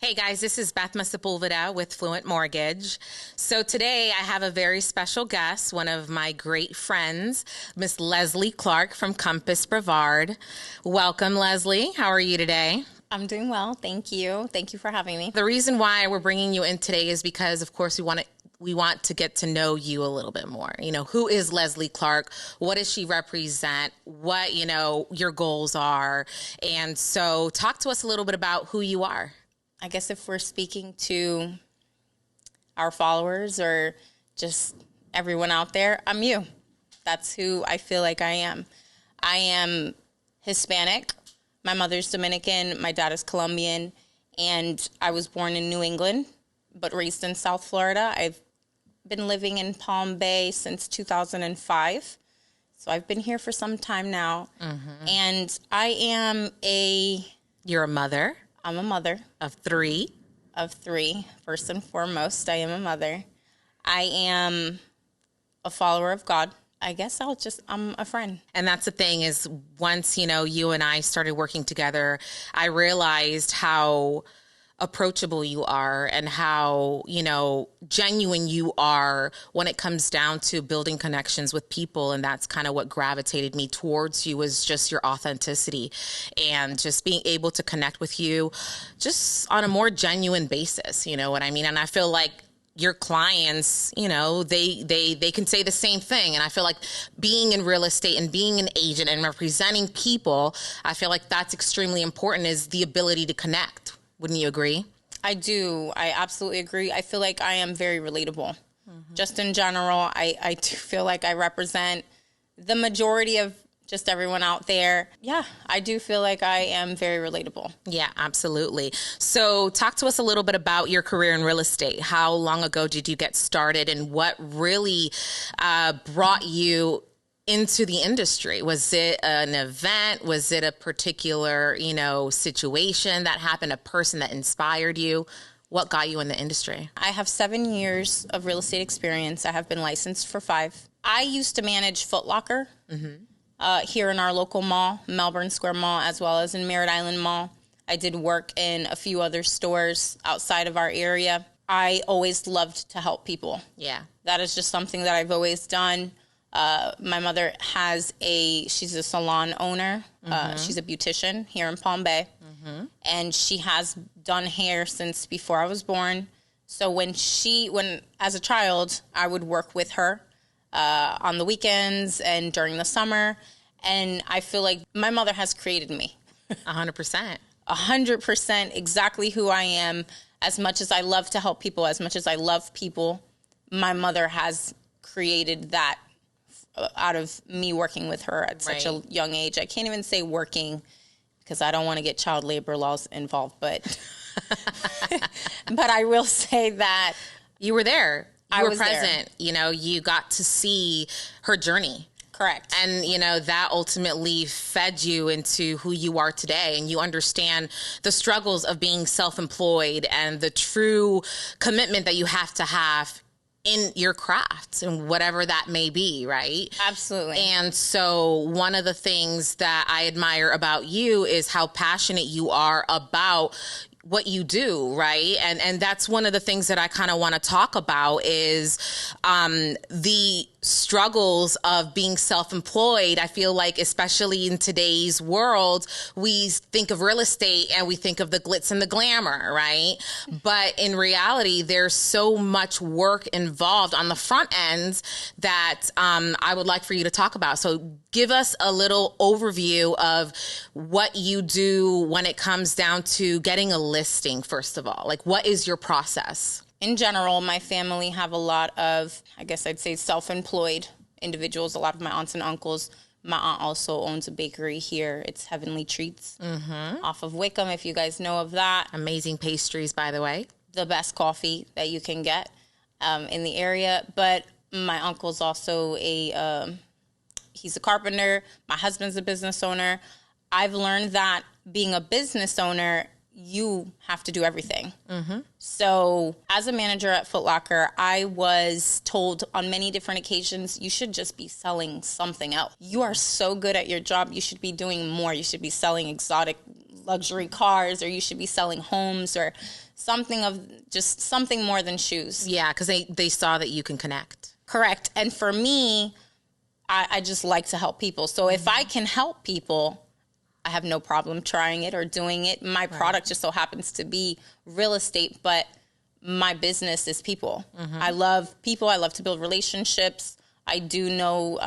Hey guys, this is Bethma Sepulveda with Fluent Mortgage. So today I have a very special guest, one of my great friends, Miss Leslie Clarke from Compass Brevard. Welcome, Leslie. How are you today? I'm doing well. Thank you. Thank you for having me. The reason why we're bringing you in today is because, of course, we want to get to know you a little bit more. You know, who is Leslie Clarke? What does she represent? What, your goals are? And so talk to us a little bit about who you are. I guess if we're speaking to our followers or just everyone out there, I'm you. That's who I feel like I am. I am Hispanic. My mother's Dominican. My dad is Colombian. And I was born in New England, but raised in South Florida. I've been living in Palm Bay since 2005. So I've been here for some time now. Mm-hmm. And I am You're a mother? I'm a mother. Of three? Of three. First and foremost, I am a mother. I am a follower of God. I guess I'm a friend. And that's the thing is once, you and I started working together, I realized how approachable you are and how, genuine you are when it comes down to building connections with people. And that's kind of what gravitated me towards you, was just your authenticity and just being able to connect with you just on a more genuine basis. You know what I mean? And I feel like your clients, they can say the same thing. And I feel like being in real estate and being an agent and representing people, I feel like that's extremely important, is the ability to connect. Wouldn't you agree? I do. I absolutely agree. I feel like I am very relatable. Mm-hmm. Just in general, I do feel like I represent the majority of just everyone out there. Yeah, I do feel like I am very relatable. Yeah, absolutely. So talk to us a little bit about your career in real estate. How long ago did you get started, and what really brought you into the industry? Was it an event? Was it a particular, situation that happened, a person that inspired you? What got you in the industry? I have 7 years of real estate experience. I have been licensed for 5. I used to manage Foot Locker here in our local mall, Melbourne Square Mall, as well as in Merritt Island Mall. I did work in a few other stores outside of our area. I always loved to help people. Yeah. That is just something that I've always done. My mother she's a salon owner. She's a beautician here in Palm Bay. Mm-hmm. And she has done hair since before I was born. So when as a child, I would work with her on the weekends and during the summer. And I feel like my mother has created me. 100%. 100% exactly who I am. As much as I love to help people, as much as I love people, my mother has created that out of me working with her at such a young age. I can't even say working because I don't want to get child labor laws involved, but but I will say that you were there. You were present. There. You got to see her journey. Correct. And, that ultimately fed you into who you are today. And you understand the struggles of being self-employed and the true commitment that you have to have in your craft and whatever that may be, right? Absolutely. And so one of the things that I admire about you is how passionate you are about what you do, right? And that's one of the things that I kind of want to talk about is the struggles of being self-employed. I feel like, especially in today's world, we think of real estate and we think of the glitz and the glamour, right? But in reality, there's so much work involved on the front end that I would like for you to talk about. So give us a little overview of what you do when it comes down to getting a listing, first of all. Like, what is your process? In general, my family have a lot of, I guess I'd say, self-employed individuals, a lot of my aunts and uncles. My aunt also owns a bakery here. It's Heavenly Treats off of Wickham, if you guys know of that. Amazing pastries, by the way. The best coffee that you can get in the area. But my uncle's also he's a carpenter. My husband's a business owner. I've learned that being a business owner, you have to do everything. Mm-hmm. So as a manager at Foot Locker, I was told on many different occasions, you should just be selling something else. You are so good at your job. You should be doing more. You should be selling exotic luxury cars, or you should be selling homes, or something more than shoes. Yeah, because they saw that you can connect. Correct. And for me, I just like to help people. So if I can help people, I have no problem trying it or doing it. My product just so happens to be real estate, but my business is people. I love people. I love to build relationships. I do know,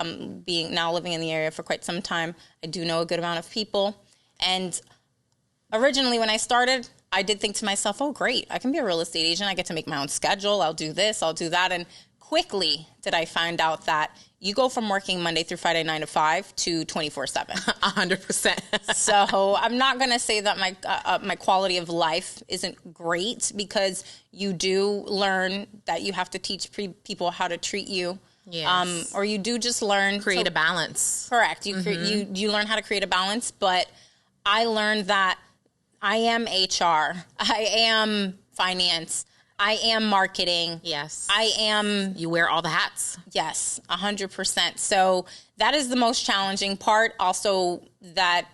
being now living in the area for quite some time, I do know a good amount of people. And originally when I started, I did think to myself, oh, great, I can be a real estate agent. I get to make my own schedule. I'll do this, I'll do that. And quickly did I find out that you go from working Monday through Friday, 9 to 5 to 24/7. 100%. So I'm not going to say that my quality of life isn't great, because you do learn that you have to teach people how to treat you. Yes. Or you do just learn. Create a balance. Correct. You learn how to create a balance, but I learned that I am HR. I am finance. I am marketing. Yes. You wear all the hats. Yes, 100%. So that is the most challenging part. Also, that,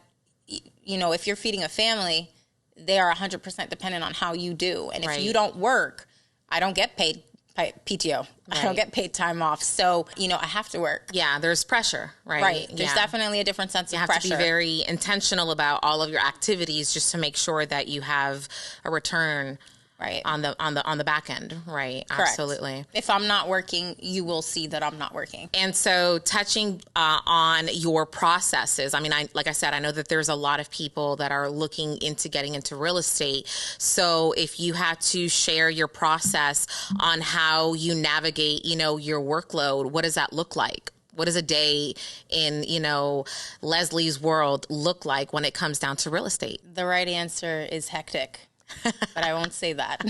if you're feeding a family, they are 100% dependent on how you do. And if you don't work, I don't get paid PTO. I don't get paid time off. So, I have to work. Yeah, there's pressure, right? Right. There's definitely a different sense of pressure. You have to be very intentional about all of your activities just to make sure that you have a return. Right. On the back end. Right. Correct. Absolutely. If I'm not working, you will see that I'm not working. And so touching on your processes, I mean, like I said, I know that there's a lot of people that are looking into getting into real estate. So if you had to share your process on how you navigate, your workload, what does that look like? What does a day in, Leslie's world look like when it comes down to real estate? The right answer is hectic. But I won't say that.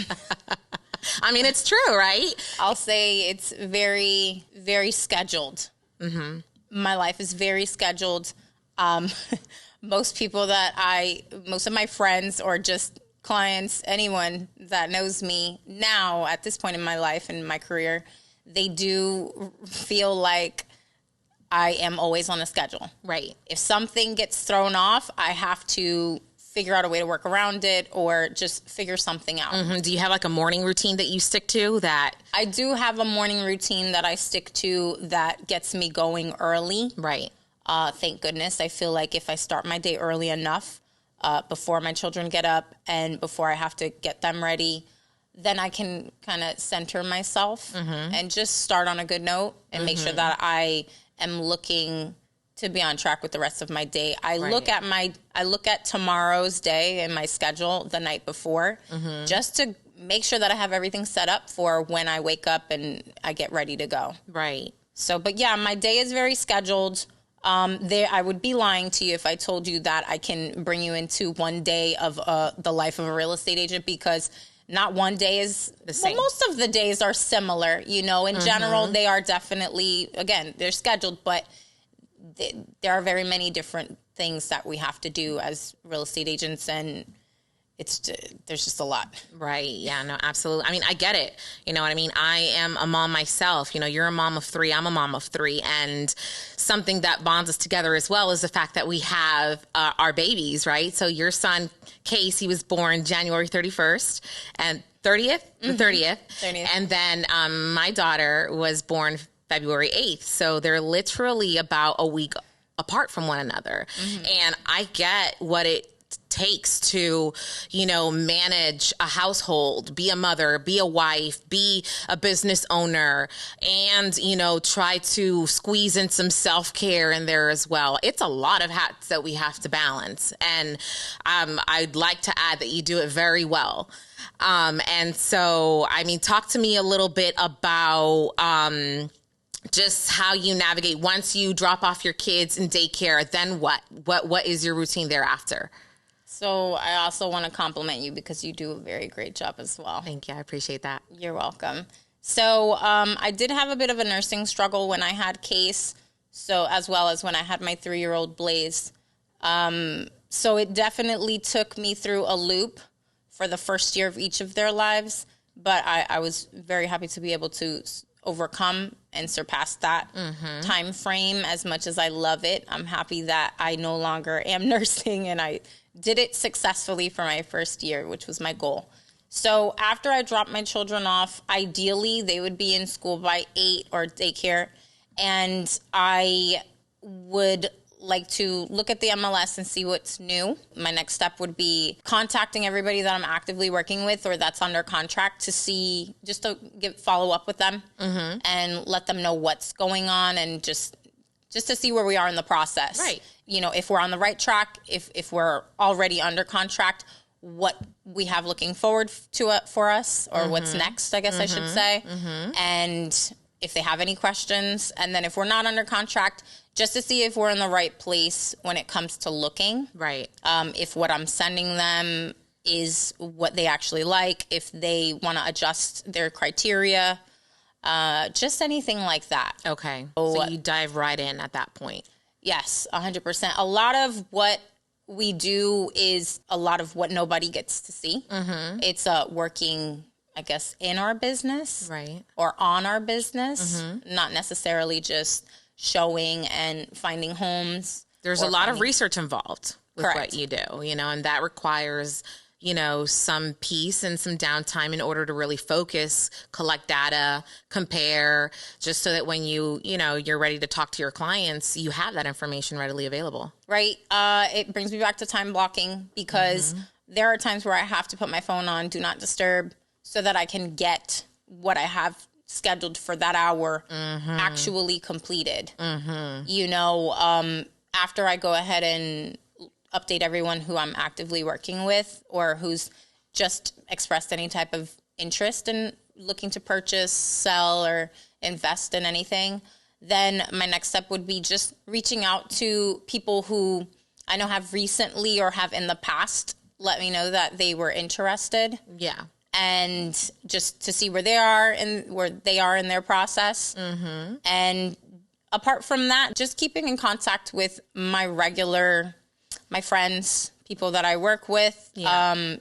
I mean, it's true, right? I'll say it's very, very scheduled. Mm-hmm. My life is very scheduled. Most of my friends or just clients, anyone that knows me now at this point in my life and my career, they do feel like I am always on a schedule. Right. If something gets thrown off, I have to figure out a way to work around it or just figure something out. Mm-hmm. Do you have like a morning routine that you stick to that? I do have a morning routine that I stick to that gets me going early. Right. Thank goodness. I feel like if I start my day early enough, before my children get up and before I have to get them ready, then I can kind of center myself and just start on a good note and make sure that I am looking to be on track with the rest of my day. I look at tomorrow's day and my schedule the night before just to make sure that I have everything set up for when I wake up and I get ready to go. Right. So, but yeah, my day is very scheduled. I would be lying to you if I told you that I can bring you into one day of the life of a real estate agent, because not one day is the same. Well, most of the days are similar. In general, they are definitely, again, they're scheduled, but there are very many different things that we have to do as real estate agents, and there's just a lot. Right. Yeah, no, absolutely. I mean, I get it. You know what I mean? I am a mom myself. You're a mom of 3. I'm a mom of 3. And something that bonds us together as well is the fact that we have our babies, right? So your son, Case, he was born January 31st and 30th, the 30th. 30th. And then my daughter was born February 8th. So they're literally about a week apart from one another. And I get what it takes to, manage a household, be a mother, be a wife, be a business owner, and, try to squeeze in some self-care in there as well. It's a lot of hats that we have to balance. And I'd like to add that you do it very well. And so, talk to me a little bit about just how you navigate once you drop off your kids in daycare. Then what is your routine thereafter? So I also want to compliment you because you do a very great job as well. Thank you. I appreciate that. You're welcome. So I did have a bit of a nursing struggle when I had Case, so as well as when I had my 3-year-old Blaze. So it definitely took me through a loop for the first year of each of their lives, but I was very happy to be able to overcome and surpass that time frame. As much as I love it, I'm happy that I no longer am nursing and I did it successfully for my first year, which was my goal. So after I dropped my children off, ideally they would be in school by 8 or daycare. And I would like to look at the MLS and see what's new. My next step would be contacting everybody that I'm actively working with or that's under contract to see, just to follow up with them and let them know what's going on and just to see where we are in the process. Right. You know, if we're on the right track, if we're already under contract, what we have looking forward to it for us or what's next, I guess I should say. And if they have any questions. And then if we're not under contract, just to see if we're in the right place when it comes to looking. Right. If what I'm sending them is what they actually like, if they want to adjust their criteria, just anything like that. Okay. So you dive right in at that point. Yes, 100%. A lot of what we do is a lot of what nobody gets to see. It's working, I guess, in our business, right, or on our business, not necessarily just showing and finding homes. There's a lot of research involved with Correct. what you do, you know, and that requires, you know, some peace and some downtime in order to really focus, collect data, compare, just so that when you're ready to talk to your clients, you have that information readily available. Right. It brings me back to time blocking because there are times where I have to put my phone on Do Not Disturb so that I can get what I have scheduled for that hour actually completed. You know, after I go ahead and update everyone who I'm actively working with or who's just expressed any type of interest in looking to purchase, sell, or invest in anything, then my next step would be just reaching out to people who I know have recently or have in the past let me know that they were interested. Yeah. And just to see where they are in their process. And apart from that, just keeping in contact with my friends, people that I work with,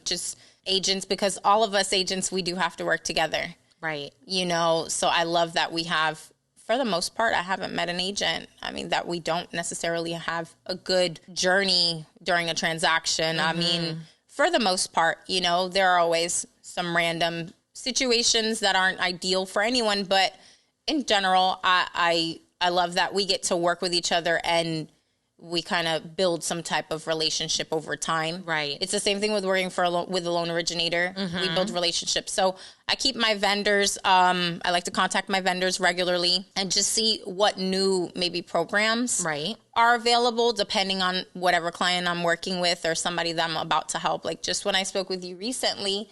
just agents, because all of us agents, we do have to work together. Right. You know, so I love that we have, for the most part, I haven't met an agent. I mean, that we don't necessarily have a good journey during a transaction. I mean, for the most part, you know, there are always some random situations that aren't ideal for anyone, but in general, I love that we get to work with each other and we kind of build some type of relationship over time. Right. It's the same thing with working with a loan originator. We build relationships. So I keep my vendors, I like to contact my vendors regularly and just see what new maybe programs are available depending on whatever client I'm working with or somebody that I'm about to help. Like just when I spoke with you recently,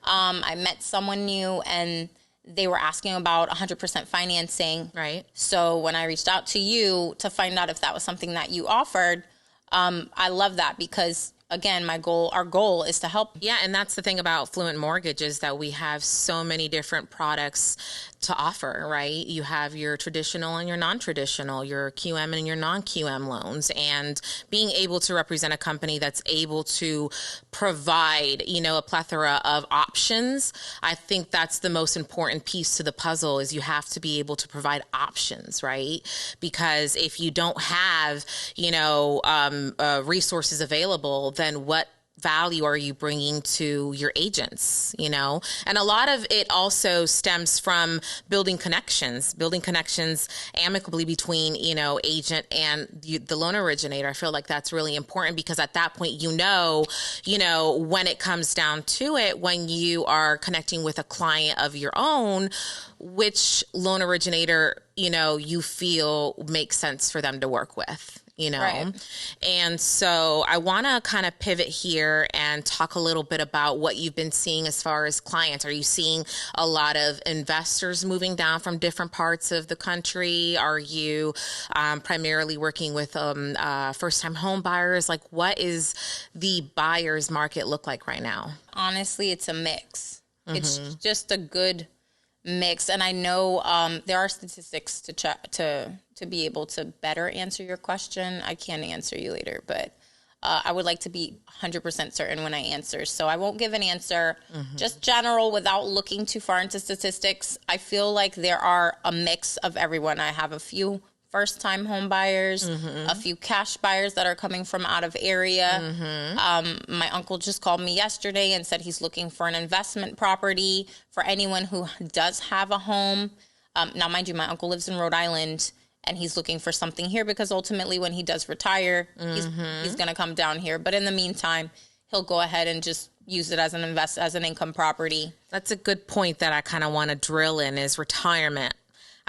I met someone new and they were asking about 100% financing. Right. So when I reached out to you to find out if that was something that you offered, I love that because, again, our goal is to help. Yeah, and that's the thing about Fluent Mortgage is that we have so many different products to offer, right? You have your traditional and your non-traditional, your QM and your non-QM loans, and being able to represent a company that's able to provide, you know, a plethora of options. I think that's the most important piece to the puzzle is you have to be able to provide options, right? Because if you don't have, you know, resources available, then what value are you bringing to your agents, you know? And a lot of it also stems from building connections amicably between, you know, agent and the loan originator. I feel like that's really important because at that point, you know, when it comes down to it, when you are connecting with a client of your own, which loan originator, you know, you feel makes sense for them to work with. You know, right. And so I want to kind of pivot here and talk a little bit about what you've been seeing as far as clients. Are you seeing a lot of investors moving down from different parts of the country? Are you primarily working with first-time home buyers? Like, what is the buyer's market look like right now? Honestly, it's a mix. It's just a good mix. And I know there are statistics to be able to better answer your question. I can answer you later, but I would like to be 100% certain when I answer. So I won't give an answer just general without looking too far into statistics. I feel like there are a mix of everyone. I have a few first-time home buyers, a few cash buyers that are coming from out of area. My uncle just called me yesterday and said he's looking for an investment property for anyone who does have a home. Now, mind you, my uncle lives in Rhode Island, and he's looking for something here because ultimately when he does retire, he's going to come down here. But in the meantime, he'll go ahead and just use it as an income property. That's a good point that I kind of want to drill in is retirement.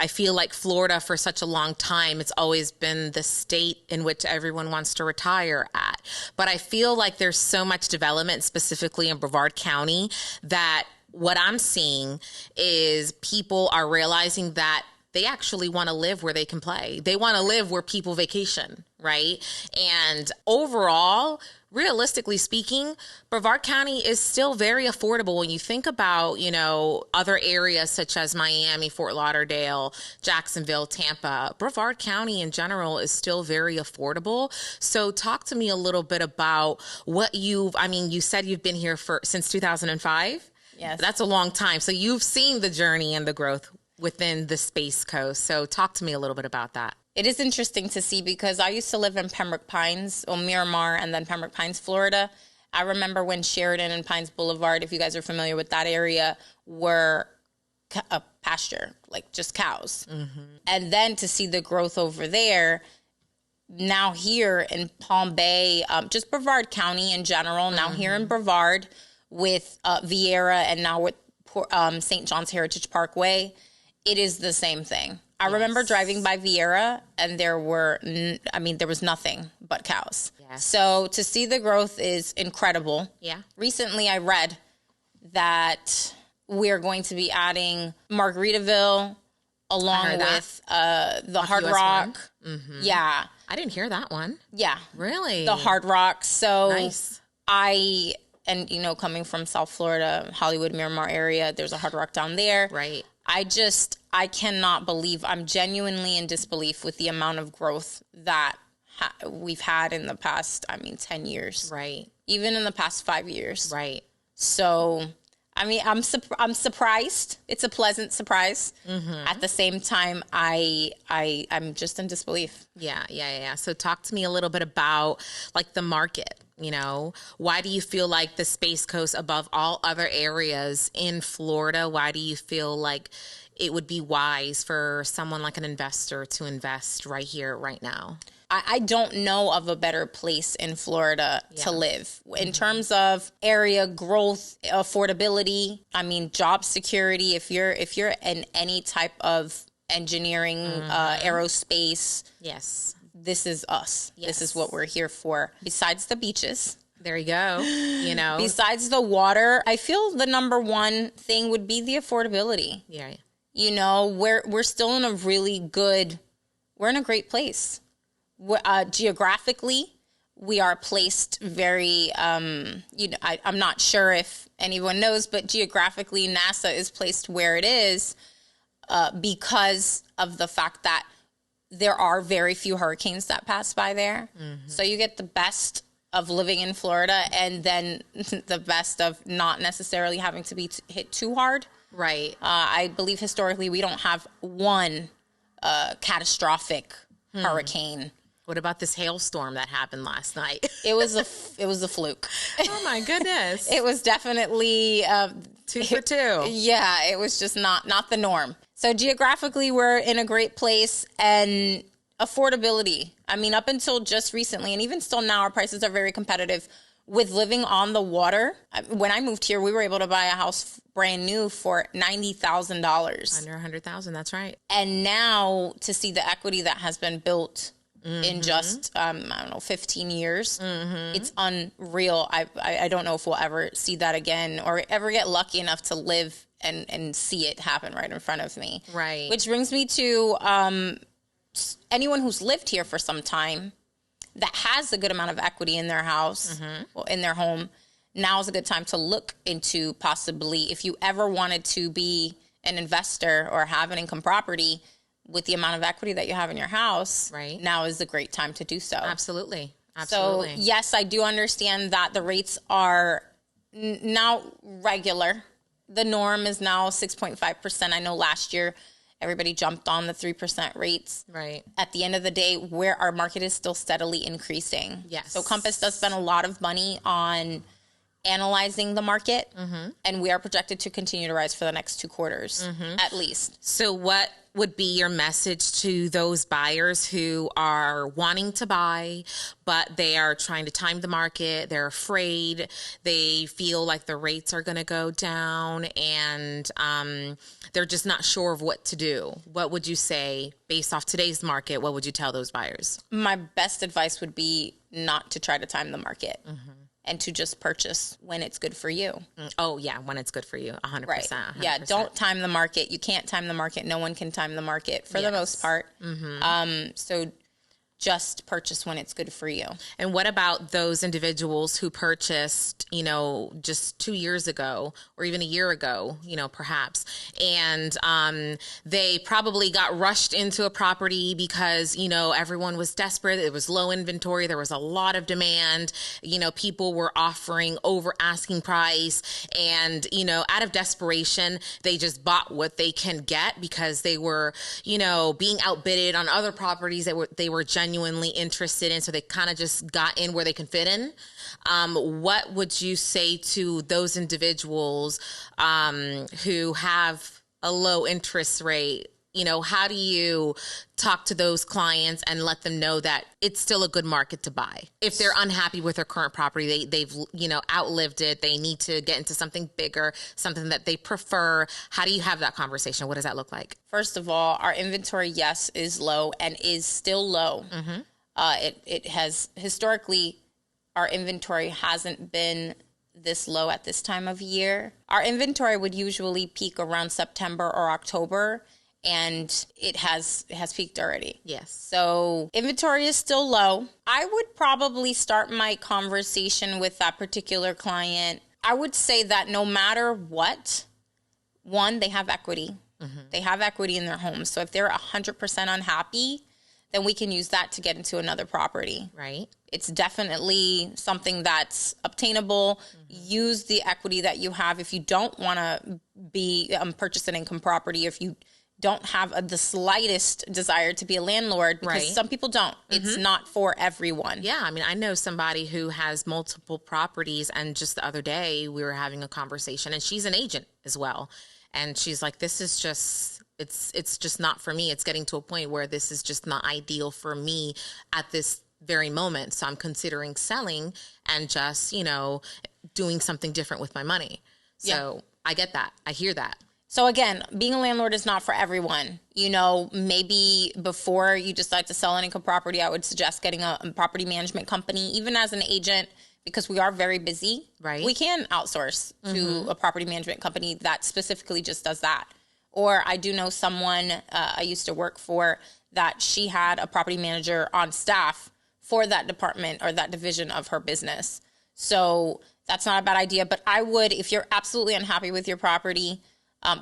I feel like Florida for such a long time, it's always been the state in which everyone wants to retire at. But I feel like there's so much development specifically in Brevard County that what I'm seeing is people are realizing that they actually want to live where they can play. They want to live where people vacation, right? And overall, realistically speaking, Brevard County is still very affordable when you think about, other areas such as Miami, Fort Lauderdale, Jacksonville, Tampa. Brevard County in general is still very affordable. So talk to me a little bit about what you said you've been here since 2005. Yes. That's a long time. So you've seen the journey and the growth within the Space Coast. So talk to me a little bit about that. It is interesting to see because I used to live in Pembroke Pines, or Miramar, and then Pembroke Pines, Florida. I remember when Sheridan and Pines Boulevard, if you guys are familiar with that area, were a pasture, like just cows. And then to see the growth over there, now here in Palm Bay, just Brevard County in general, now here in Brevard with Vieira and now with St. John's Heritage Parkway, it is the same thing. I remember driving by Vieira and there was nothing but cows. Yes. So to see the growth is incredible. Yeah. Recently I read that we're going to be adding Margaritaville along with the Hard Rock. Yeah. I didn't hear that one. Yeah. Really? The Hard Rock. So nice. Coming from South Florida, Hollywood, Miramar area, there's a Hard Rock down there. Right. I cannot believe, I'm genuinely in disbelief with the amount of growth that we've had in the past, 10 years. Right. Even in the past 5 years. Right. So, I'm surprised. It's a pleasant surprise. At the same time, I'm just in disbelief. Yeah. So talk to me a little bit about like the market. Why do you feel like the Space Coast above all other areas in Florida? Why do you feel like it would be wise for someone like an investor to invest right here, right now? I don't know of a better place in Florida to live in terms of area growth, affordability. Job security. If you're in any type of engineering, aerospace, yes, this is us. Yes. This is what we're here for. Besides the beaches. There you go. Besides the water, I feel the number one thing would be the affordability. Yeah. We're still in we're in a great place. Geographically, we are placed very, I'm not sure if anyone knows, but geographically, NASA is placed where it is because of the fact that there are very few hurricanes that pass by there. So you get the best of living in Florida and then the best of not necessarily having to be hit too hard. Right. I believe historically we don't have one catastrophic hurricane. What about this hailstorm that happened last night? It was a fluke. Oh my goodness. It was definitely 2 for 2. Yeah, it was just not the norm. So geographically, we're in a great place, and affordability. Up until just recently, and even still now, our prices are very competitive. With living on the water, when I moved here, we were able to buy a house brand new for $90,000. Under $100,000, that's right. And now to see the equity that has been built in just 15 years, it's unreal. I don't know if we'll ever see that again or ever get lucky enough to live and see it happen right in front of me. Right. Which brings me to anyone who's lived here for some time that has a good amount of equity in their house or in their home. Now is a good time to look into possibly, if you ever wanted to be an investor or have an income property with the amount of equity that you have in your house, right, now is a great time to do so. Absolutely. So yes, I do understand that the rates are now regular. The norm is now 6.5%. I know last year Everybody jumped on the 3% rates. Right. At the end of the day, where our market is still steadily increasing. Yes. So Compass does spend a lot of money on analyzing the market, and we are projected to continue to rise for the next 2 quarters, at least. So what would be your message to those buyers who are wanting to buy, but they are trying to time the market? They're afraid. They feel like the rates are going to go down, and they're just not sure of what to do. What would you say based off today's market? What would you tell those buyers? My best advice would be not to try to time the market. And to just purchase when it's good for you. Oh, yeah, when it's good for you, 100%. Right. 100%. Yeah, don't time the market. You can't time the market. No one can time the market for the most part. So just purchase when it's good for you. And what about those individuals who purchased, just 2 years ago or even a year ago, perhaps, and they probably got rushed into a property because, everyone was desperate. It was low inventory. There was a lot of demand. People were offering over asking price, and, out of desperation, they just bought what they can get because they were, being outbidded on other properties that they were genuinely interested in. So they kind of just got in where they can fit in. What would you say to those individuals who have a low interest rate? How do you talk to those clients and let them know that it's still a good market to buy? If they're unhappy with their current property, they've outlived it, they need to get into something bigger, something that they prefer. How do you have that conversation? What does that look like? First of all, our inventory, yes, is low and is still low. It has historically, our inventory hasn't been this low at this time of year. Our inventory would usually peak around September or October, and it has peaked already. Yes. So inventory is still low. I would probably start my conversation with that particular client. I would say that no matter what, one, they have equity. They have equity in their home. So if they're 100% unhappy, then we can use that to get into another property. Right. It's definitely something that's obtainable. Use the equity that you have. If you don't want to be purchase an income property, if you don't have the slightest desire to be a landlord, because some people don't. It's not for everyone. Yeah, I mean, I know somebody who has multiple properties, and just the other day we were having a conversation, and she's an agent as well. And she's like, this is just, it's just not for me. It's getting to a point where this is just not ideal for me at this very moment. So I'm considering selling and just, doing something different with my money. So I get that. I hear that. So again, being a landlord is not for everyone. Maybe before you decide to sell an income property, I would suggest getting a property management company, even as an agent, because we are very busy. Right. We can outsource to a property management company that specifically just does that. Or I do know someone I used to work for that she had a property manager on staff for that department or that division of her business. So that's not a bad idea. But I would, if you're absolutely unhappy with your property,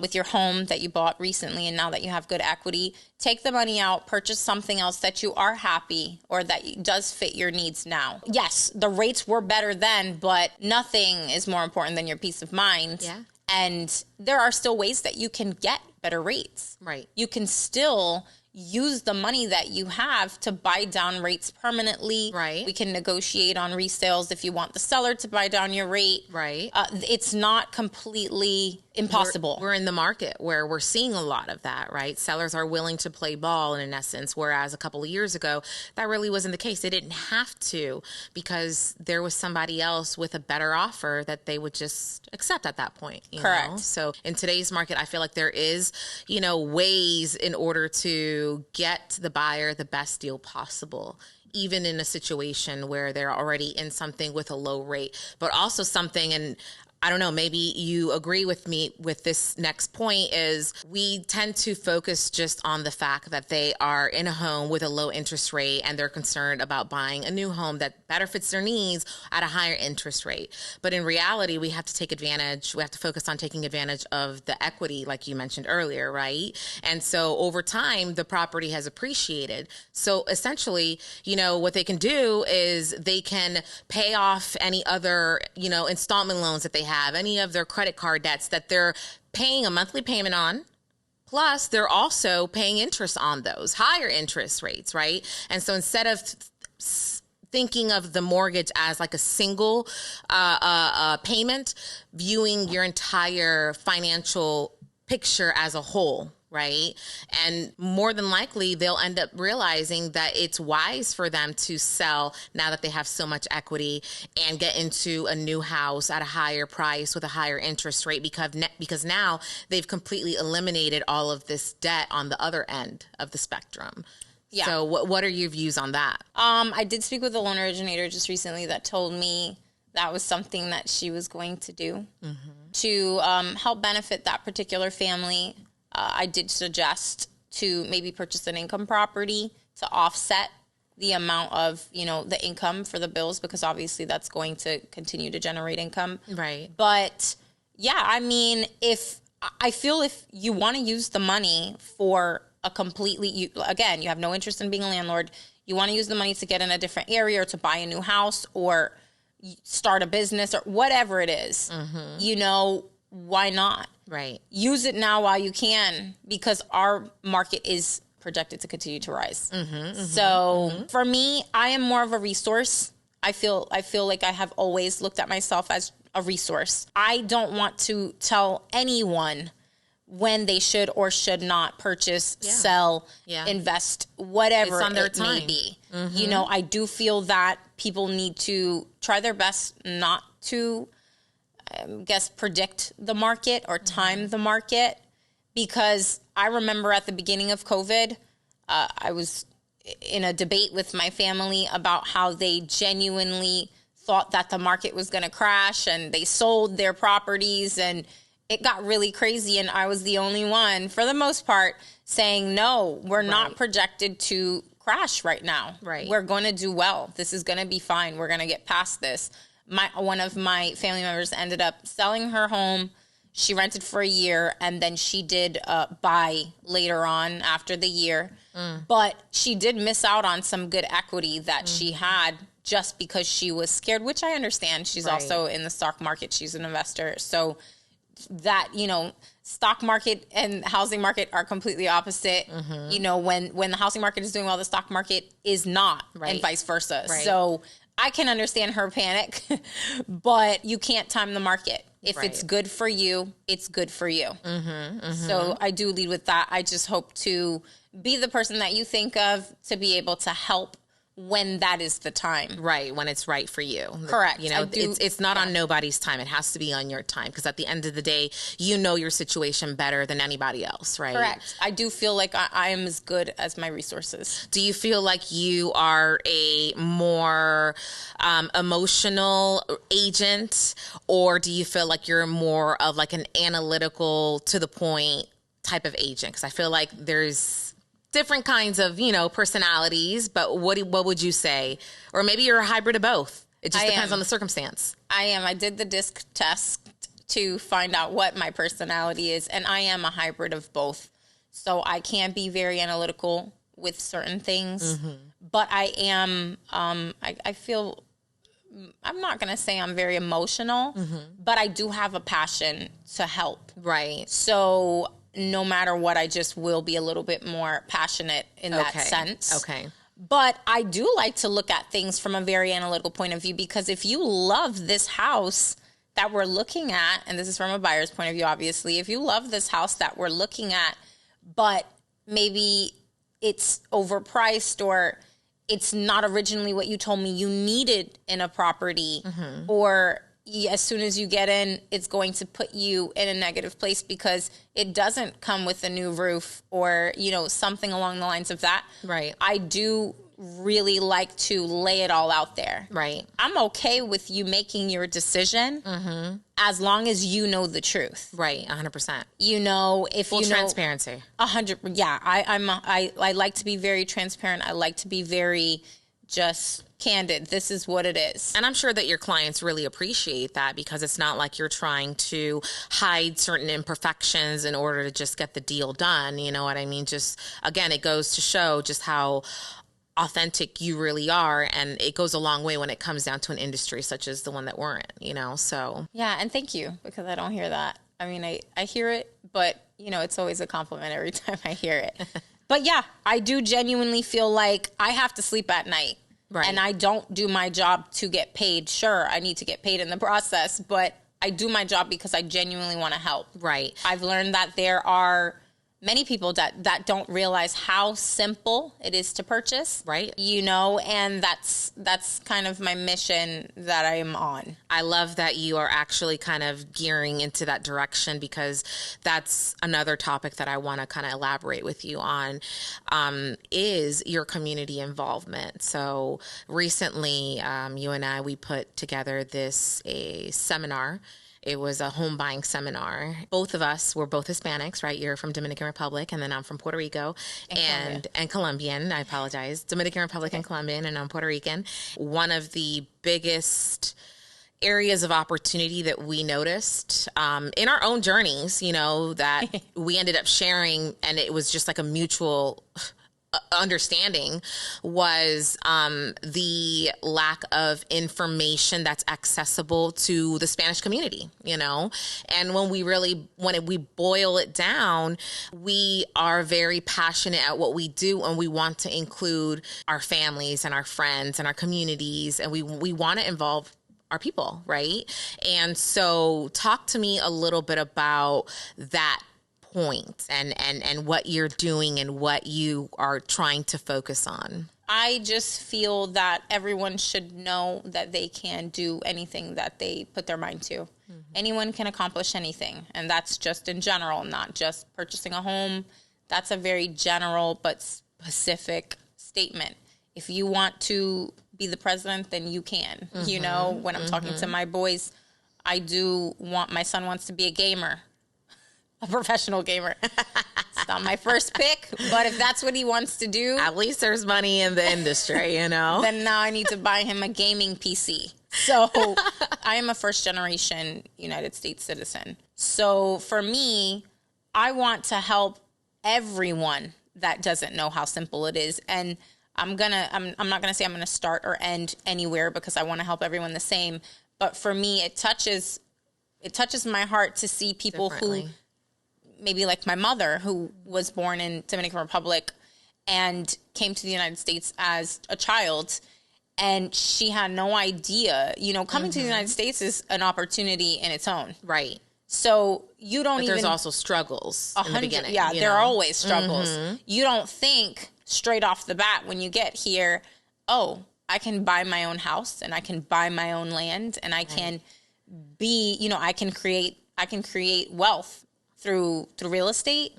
with your home that you bought recently, and now that you have good equity, take the money out, purchase something else that you are happy or that does fit your needs now. Yes, the rates were better then, but nothing is more important than your peace of mind. Yeah. And there are still ways that you can get better rates. Right. You can still use the money that you have to buy down rates permanently. Right. We can negotiate on resales if you want the seller to buy down your rate. Right. It's not completely impossible. We're in the market where we're seeing a lot of that, right? Sellers are willing to play ball in essence, whereas a couple of years ago, that really wasn't the case. They didn't have to, because there was somebody else with a better offer that they would just accept at that point. Correct. So in today's market, I feel like there is, ways in order to get the buyer the best deal possible, even in a situation where they're already in something with a low rate, but also something, and I don't know, maybe you agree with me with this next point, is we tend to focus just on the fact that they are in a home with a low interest rate and they're concerned about buying a new home that better fits their needs at a higher interest rate. But in reality, we have to focus on taking advantage of the equity, like you mentioned earlier, right? And so over time, the property has appreciated. So essentially, what they can do is they can pay off any other, installment loans that they have, any of their credit card debts that they're paying a monthly payment on, Plus, they're also paying interest on those, higher interest rates, right? And so instead of thinking of the mortgage as like a single payment, viewing your entire financial picture as a whole, right? And more than likely, they'll end up realizing that it's wise for them to sell now that they have so much equity and get into a new house at a higher price with a higher interest rate because now they've completely eliminated all of this debt on the other end of the spectrum. Yeah. So what are your views on that? I did speak with a loan originator just recently that told me that was something that she was going to do to help benefit that particular family. I did suggest to maybe purchase an income property to offset the amount of, the income for the bills, because obviously that's going to continue to generate income. Right. But yeah, I mean, if you want to use the money for a completely, you have no interest in being a landlord, you want to use the money to get in a different area or to buy a new house or start a business or whatever it is, why not? Right. Use it now while you can, because our market is projected to continue to rise. For me, I am more of a resource. I feel like I have always looked at myself as a resource. I don't want to tell anyone when they should or should not purchase, sell, invest, whatever it's on their time. May be. I do feel that people need to try their best not to predict the market or time the market, because I remember at the beginning of COVID, I was in a debate with my family about how they genuinely thought that the market was going to crash, and they sold their properties, and it got really crazy. And I was the only one, for the most part, saying, no, we're not projected to crash right now. Right. We're going to do well. This is going to be fine. We're going to get past this. One of my family members ended up selling her home. She rented for a year, and then she did buy later on after the year. But she did miss out on some good equity that she had just because she was scared, which I understand. She's also in the stock market. She's an investor. So that, stock market and housing market are completely opposite. When the housing market is doing well, the stock market is not, and vice versa. So I can understand her panic, but you can't time the market. If it's good for you, it's good for you. So I do lead with that. I just hope to be the person that you think of to be able to help when that is the time. Right, when it's right for you. Correct. It's not on nobody's time. It has to be on your time, because at the end of the day, you know your situation better than anybody else, right? Correct. I do feel like I am as good as my resources. Do you feel like you are a more emotional agent, or do you feel like you're more of like an analytical, to the point type of agent? Because I feel like there's different kinds of, personalities, but what would you say? Or maybe you're a hybrid of both. It just depends on the circumstance. I am. I did the DISC test to find out what my personality is, and I am a hybrid of both. So I can be very analytical with certain things, but I am, I feel, I'm not going to say I'm very emotional, but I do have a passion to help. Right. So no matter what, I just will be a little bit more passionate in that sense. Okay. But I do like to look at things from a very analytical point of view, because if you love this house that we're looking at, and this is from a buyer's point of view, obviously, if you love this house that we're looking at, but maybe it's overpriced or it's not originally what you told me you needed in a property, or as soon as you get in, it's going to put you in a negative place because it doesn't come with a new roof or, something along the lines of that. Right. I do really like to lay it all out there. Right. I'm okay with you making your decision as long as you know the truth. Right. 100%. If full transparency. 100. Yeah. I like to be very transparent. I like to be very just candid. This is what it is. And I'm sure that your clients really appreciate that, because it's not like you're trying to hide certain imperfections in order to just get the deal done. You know what I mean? Just, again, it goes to show just how authentic you really are, and it goes a long way when it comes down to an industry such as the one that we're in, so. Yeah, and thank you, because I don't hear that. I mean, I hear it, but it's always a compliment every time I hear it. But yeah, I do genuinely feel like I have to sleep at night. Right. And I don't do my job to get paid. Sure, I need to get paid in the process, but I do my job because I genuinely want to help. Right. I've learned that there are many people that don't realize how simple it is to purchase. Right. And that's kind of my mission that I am on. I love that you are actually kind of gearing into that direction, because that's another topic that I want to kind of elaborate with you on, is your community involvement. So recently, you and I, we put together a seminar. It was a home buying seminar. Both of us were both Hispanics, right? You're from Dominican Republic, and then I'm from Puerto Rico and Colombian. I apologize. Dominican Republic and Colombian, and I'm Puerto Rican. One of the biggest areas of opportunity that we noticed in our own journeys, that we ended up sharing, and it was just like a mutual understanding, was the lack of information that's accessible to the Spanish community, and when we boil it down, we are very passionate at what we do, and we want to include our families and our friends and our communities, and we want to involve our people, right? And so talk to me a little bit about that point and what you're doing and what you are trying to focus on. I just feel that everyone should know that they can do anything that they put their mind to. Mm-hmm. Anyone can accomplish anything. And that's just in general, not just purchasing a home. That's a very general but specific statement. If you want to be the president, then you can. Mm-hmm. When I'm talking to my boys, my son wants to be a gamer. A professional gamer. It's not my first pick, but if that's what he wants to do, at least there's money in the industry, Then now I need to buy him a gaming PC. So I am a first generation United States citizen. So for me, I want to help everyone that doesn't know how simple it is. And I'm not gonna say I'm gonna start or end anywhere, because I want to help everyone the same. But for me, it touches my heart to see people who, maybe like my mother, who was born in Dominican Republic and came to the United States as a child, and she had no idea, coming to the United States is an opportunity in its own. Right. So there's also struggles in the beginning. Yeah, there are always struggles. Mm-hmm. You don't think straight off the bat when you get here, oh, I can buy my own house and I can buy my own land and I can be, I can create wealth through real estate,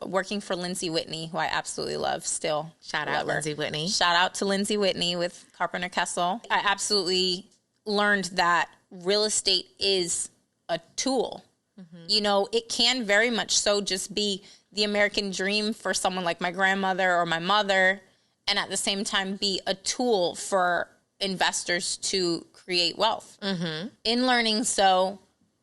working for Lindsay Whitney, who I absolutely love still. Shout out Lindsay Whitney. Shout out to Lindsay Whitney with Carpenter Kessel. I absolutely learned that real estate is a tool. Mm-hmm. It can very much so just be the American dream for someone like my grandmother or my mother, and at the same time be a tool for investors to create wealth. Mm-hmm. In learning so,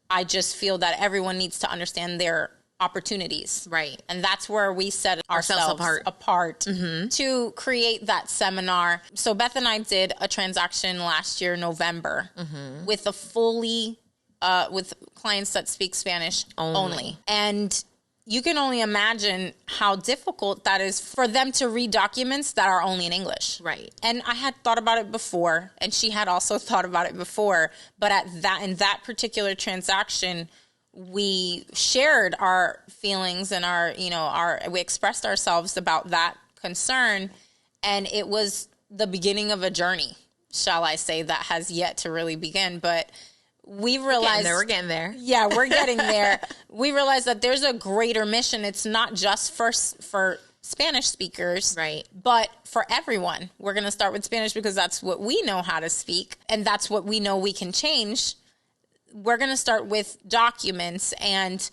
I just feel that everyone needs to understand their opportunities. Right. And that's where we set ourselves apart to create that seminar. So Beth and I did a transaction last year, November, with with clients that speak Spanish only. And you can only imagine how difficult that is for them to read documents that are only in English. Right. And I had thought about it before, and she had also thought about it before. But in that particular transaction, we shared our feelings and we expressed ourselves about that concern. And it was the beginning of a journey, shall I say, that has yet to really begin. But we realized we're getting there. Yeah, we're getting there. We realized that there's a greater mission. It's not just for Spanish speakers, right? But for everyone. We're going to start with Spanish because that's what we know how to speak, and that's what we know we can change. We're going to start with documents and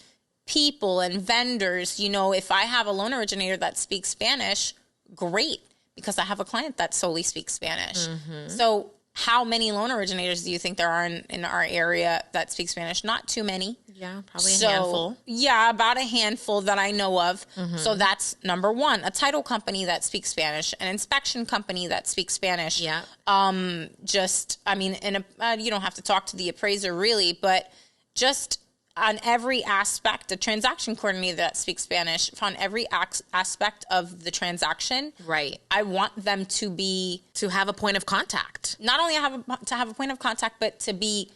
people and vendors. If I have a loan originator that speaks Spanish, great, because I have a client that solely speaks Spanish. Mm-hmm. So how many loan originators do you think there are in our area that speak Spanish? Not too many. Yeah, probably a handful. Yeah, about a handful that I know of. Mm-hmm. So that's number one. A title company that speaks Spanish, an inspection company that speaks Spanish. Yeah. You don't have to talk to the appraiser really, but just on every aspect, a transaction coordinator that speaks Spanish, on every aspect of the transaction. Right. I want them to have a point of contact. Not only to have a point of contact, but to be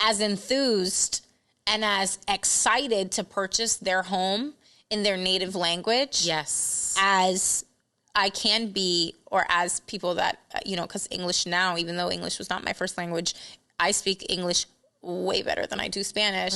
as enthused and as excited to purchase their home in their native language. Yes. As I can be, or as people that, because English now, even though English was not my first language, I speak English way better than I do Spanish,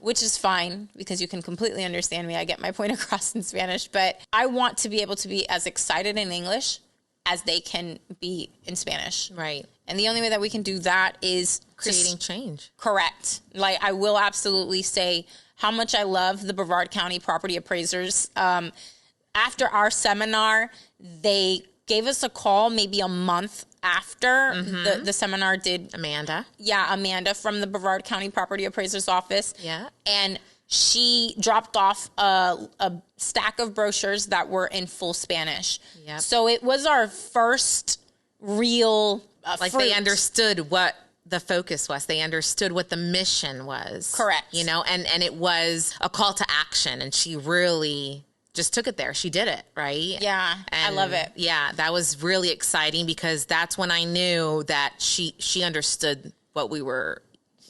which is fine because you can completely understand me. I get my point across in Spanish, but I want to be able to be as excited in English as they can be in Spanish. Right. And the only way that we can do that is creating change. Correct. Like, I will absolutely say how much I love the Brevard County property appraisers. After our seminar, they gave us a call maybe a month after the seminar did. Amanda. Yeah, Amanda from the Brevard County Property Appraiser's Office. Yeah. And she dropped off a stack of brochures that were in full Spanish. Yep. So it was our first real fruit. They understood what the focus was. They understood what the mission was. Correct. And it was a call to action, and she really just took it there. She did it, right? Yeah, and I love it. Yeah, that was really exciting because that's when I knew that she understood what we're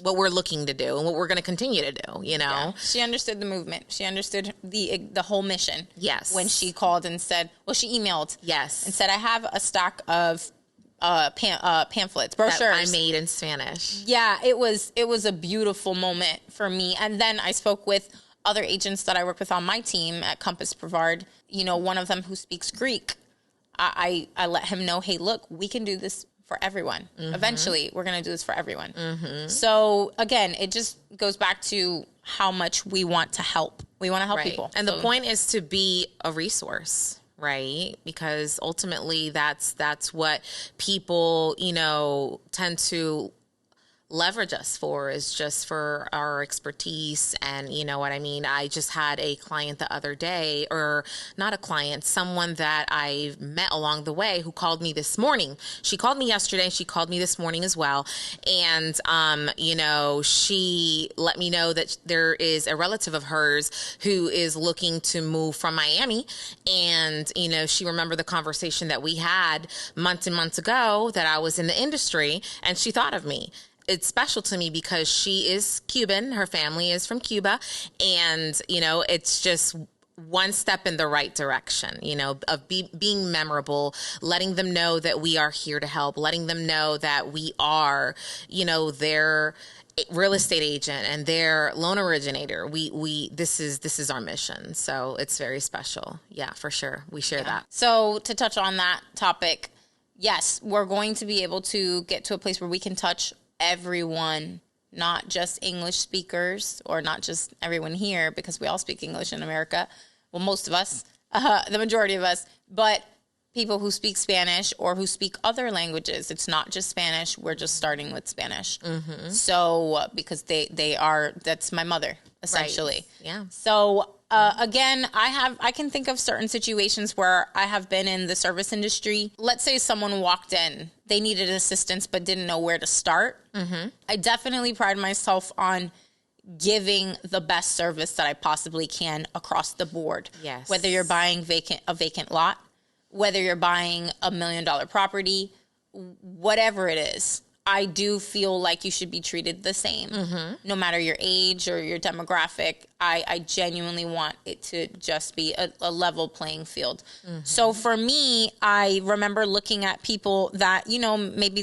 looking to do and what we're going to continue to do, Yeah. She understood the movement. She understood the whole mission. Yes. When she called and said, she emailed. Yes. And said, I have a stack of pamphlets, brochures that I made in Spanish. Yeah, it was a beautiful moment for me. And then I spoke with other agents that I work with on my team at Compass Brevard, one of them who speaks Greek. I let him know, hey, look, we can do this for everyone. Eventually, we're going to do this for everyone. So again, it just goes back to how much we want to help. We want to help people. And the point is to be a resource, right? Because ultimately that's what people, tend to leverage us for, is just for our expertise. And you know what I mean? I just had a client the other day, or not a client, someone that I met along the way who called me this morning. She called me yesterday. She called me this morning as well. And, she let me know that there is a relative of hers who is looking to move from Miami. And, she remembered the conversation that we had months and months ago that I was in the industry, and she thought of me. It's special to me because she is Cuban. Her family is from Cuba. And, it's just one step in the right direction, of being memorable, letting them know that we are here to help, letting them know that we are, their real estate agent and their loan originator. This is our mission. So it's very special. Yeah, for sure. We share that. So to touch on that topic, yes, we're going to be able to get to a place where we can touch everyone, not just English speakers, or not just everyone here, because we all speak English in America. Well, most of us, the majority of us, but people who speak Spanish or who speak other languages. It's not just Spanish. We're just starting with Spanish. So, because that's my mother, essentially. Right. Yeah. So, again, I can think of certain situations where I have been in the service industry. Let's say someone walked in, they needed assistance, but didn't know where to start. I definitely pride myself on giving the best service that I possibly can across the board. Yes. Whether you're buying a vacant lot, whether you're buying $1 million property, whatever it is, I do feel like you should be treated the same, no matter your age or your demographic. I genuinely want it to just be a level playing field. So for me, I remember looking at people that, maybe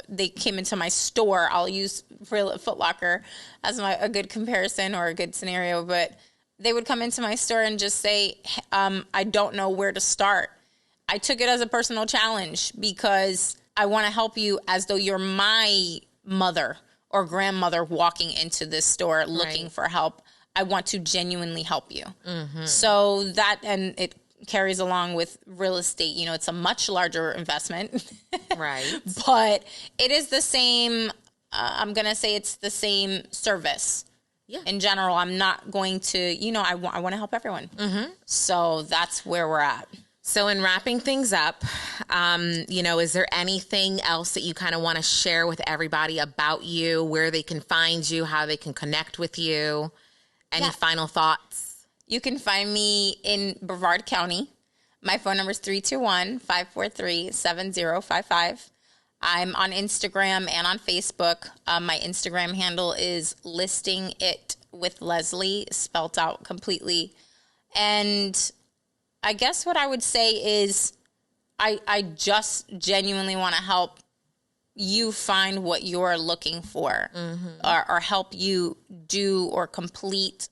they came into my store. I'll use Foot Locker as a good comparison or a good scenario, but they would come into my store and just say, I don't know where to start. I took it as a personal challenge because I want to help you as though you're my mother or grandmother walking into this store looking for help. I want to genuinely help you. So and it carries along with real estate. It's a much larger investment. Right. But it is the same. I'm going to say it's the same service. Yeah. In general, I'm not going to, I want to help everyone. So that's where we're at. So in wrapping things up, is there anything else that you kind of want to share with everybody about you, where they can find you, how they can connect with you? Any final thoughts? You can find me in Brevard County. My phone number is 321-543-7055. I'm on Instagram and on Facebook. My Instagram handle is Listing It with Leslie, spelt out completely. And I guess what I would say is I just genuinely want to help you find what you're looking for, or help you do or complete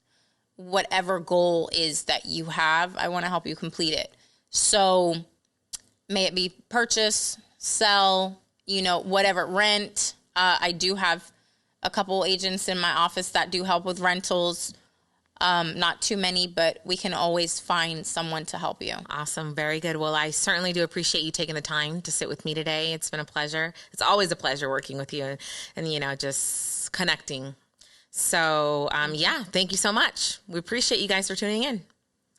whatever goal is that you have. I want to help you complete it. So may it be purchase, sell, whatever, rent. I do have a couple agents in my office that do help with rentals. Not too many, but we can always find someone to help you. Awesome. Very good. Well, I certainly do appreciate you taking the time to sit with me today. It's been a pleasure. It's always a pleasure working with you and just connecting. So, thank you so much. We appreciate you guys for tuning in.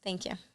Thank you.